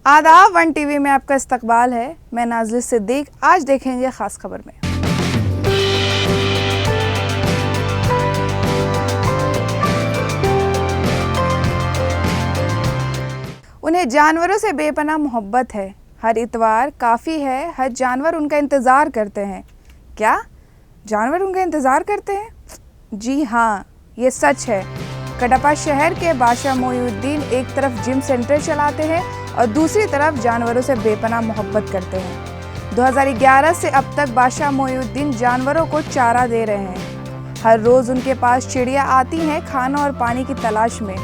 आदाब one TV में आपका इस्तकबाल है। मैं नाज़िल सिद्दीक। आज देखेंगे ख़ास खबर में। उन्हें जानवरों से बेपनाह मोहब्बत है। हर इतवार काफ़ी है, हर जानवर उनका इंतज़ार करते हैं। क्या जानवर उनका इंतज़ार करते हैं? जी हाँ, ये सच है। कडपा शहर के बादशाह मोइनुद्दीन एक तरफ जिम सेंटर चलाते हैं और दूसरी तरफ जानवरों से बेपनाह मोहब्बत करते हैं। 2011 से अब तक बादशाह मोइनुद्दीन जानवरों को चारा दे रहे हैं। हर रोज़ उनके पास चिड़िया आती हैं खाना और पानी की तलाश में।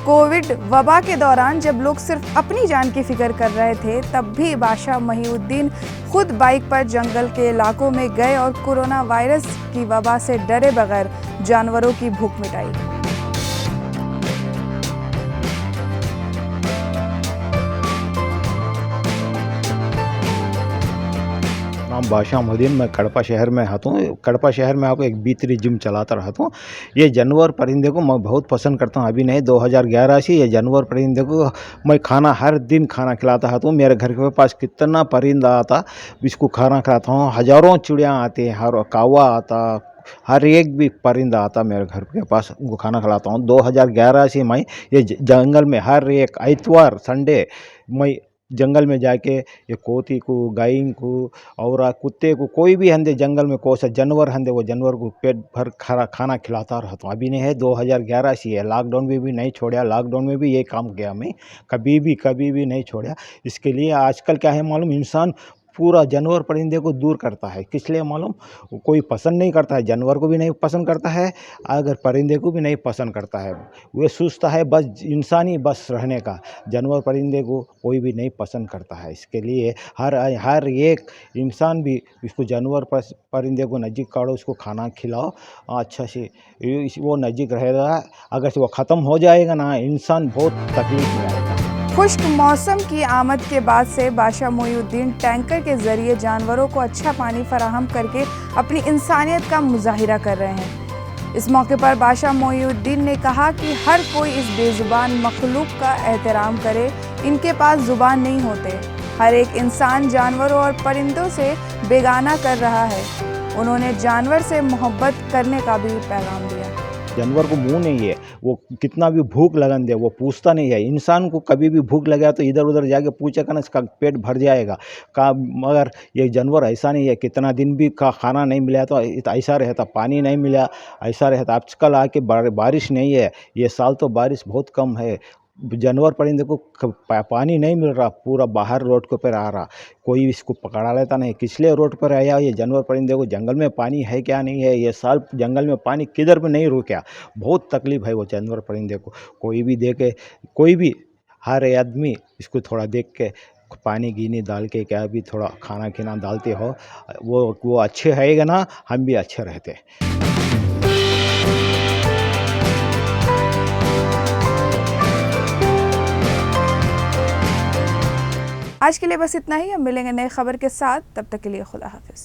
कोविड वबा के दौरान जब लोग सिर्फ अपनी जान की फिक्र कर रहे थे, तब भी बादशाह मोइनुद्दीन खुद बाइक पर जंगल के इलाकों में गए और कोरोना वायरस की वबा से डरे बगैर जानवरों की भूख मिटाई। नाम बादशाह मोइनुद्दीन। मैं कडपा शहर में रहता हूँ। कडपा शहर में आपको एक भीतरी जिम चलाता रहता हूँ। ये जानवर परिंदे को मैं बहुत पसंद करता हूँ। अभी नहीं, 2011 से ये जानवर परिंदे को मैं खाना हर दिन खाना खिलाता रहता हूँ। मेरे घर के पास कितना परिंदा आता, इसको खाना खिलाता हूँ। हज़ारों चिड़िया आती हैं, हर कौवा आता, हर एक भी परिंदा आता मेरे घर के पास, उनको खाना खिलाता हूँ। 2011 से मैं ये जंगल में हर एक इतवार संडे मैं जंगल में जाके ये कोती को, गाय को और कुत्ते को, कोई भी हंदे जंगल में कौन सा जानवर हंदे, वो जानवर को पेट भर खाना खिलाता रहता हूँ। अभी नहीं है, 2011 से है। लॉकडाउन में भी नहीं छोड़ा, लॉकडाउन में भी ये काम किया मैं, कभी भी नहीं छोड़ा। इसके लिए आजकल क्या है मालूम, इंसान पूरा जानवर परिंदे को दूर करता है। किस लिए मालूम? कोई पसंद नहीं करता है, जानवर को भी नहीं पसंद करता है, अगर परिंदे को भी नहीं पसंद करता है। वो सोचता है बस इंसानी बस रहने का, जानवर परिंदे को कोई भी नहीं पसंद करता है। इसके लिए हर एक इंसान भी इसको जानवर परिंदे को नज़दीक काढ़ो, उसको खाना खिलाओ अच्छा से, वो नज़दीक रहेगा। अगर से वो ख़त्म हो जाएगा ना, इंसान बहुत तकलीफ में आएगा। खुश्क मौसम की आमद के बाद से बादशाह मोइनुद्दीन टैंकर के जरिए जानवरों को अच्छा पानी फराहम करके अपनी इंसानियत का मुजाहिरा कर रहे हैं। इस मौके पर बादशाह मोइनुद्दीन ने कहा कि हर कोई इस बेजुबान मखलूक का एहतराम करे, इनके पास जुबान नहीं होते। हर एक इंसान जानवरों और परिंदों से बेगाना कर रहा है। उन्होंने जानवर से मोहब्बत करने का भी पैगाम दिया। जानवर को मुंह नहीं है, वो कितना भी भूख लगन दे वो पूछता नहीं है। इंसान को कभी भी भूख लगा तो इधर उधर जाके पूछेगा ना, इसका पेट भर जाएगा का। मगर ये जानवर ऐसा नहीं है, कितना दिन भी का खाना नहीं मिला तो ऐसा रहता, पानी नहीं मिला ऐसा रहता। आजकल आके बारिश नहीं है, ये साल तो बारिश बहुत कम है। जानवर परिंदे को पानी नहीं मिल रहा, पूरा बाहर रोड के ऊपर आ रहा, कोई इसको पकड़ा लेता नहीं। किसलिए रोड पर आया ये जानवर परिंदे को? जंगल में पानी है क्या नहीं है? ये साल जंगल में पानी किधर पे नहीं रुका, बहुत तकलीफ है वो जानवर परिंदे को। कोई भी देखे, कोई भी हर आदमी इसको थोड़ा देख के पानी गिनी डाल के, क्या भी थोड़ा खाना खीना डालते हो, वो अच्छे रहेगा ना, हम भी अच्छे रहते। आज के लिए बस इतना ही। अब मिलेंगे नए खबर के साथ, तब तक के लिए खुदा हाफिज़।